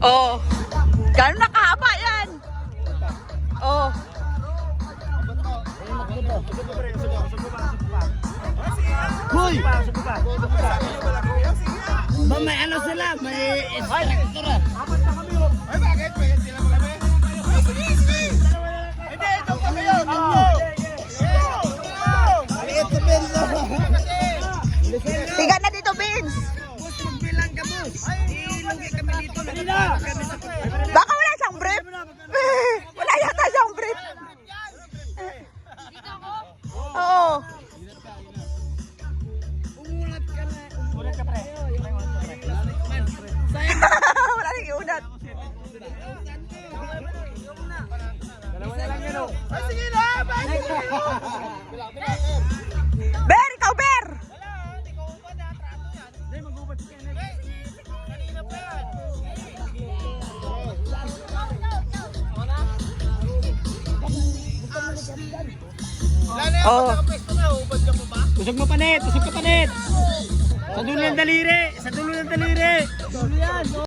Oh. Gano'n nakahaba yan? Oh. Hoy! Ba may ano sila? May instructor. Ay, bakit? Pwede sila kami? Ay, sige, sige! Hindi, ito pa kayo! Maliit sa benzo. Tiga na dito, Vince. Boss, magbilang ka, boss. Ilugi kami dito. Baka wala siyang brief. Wala yata siyang brief. Oo. Umulat ka na. Ulit ka, pre. Wala nang iunat. Dalawa na lang yan, oh. Ay, sige na! Bakit? Ber, ikaw, Ber. Hindi, mag-ubad ka na. Kanina pa yan. Oh. Tusok mo panit, tusok ka panit. Sa dulo ng daliri, sa dulo ng daliri. Dulo yan.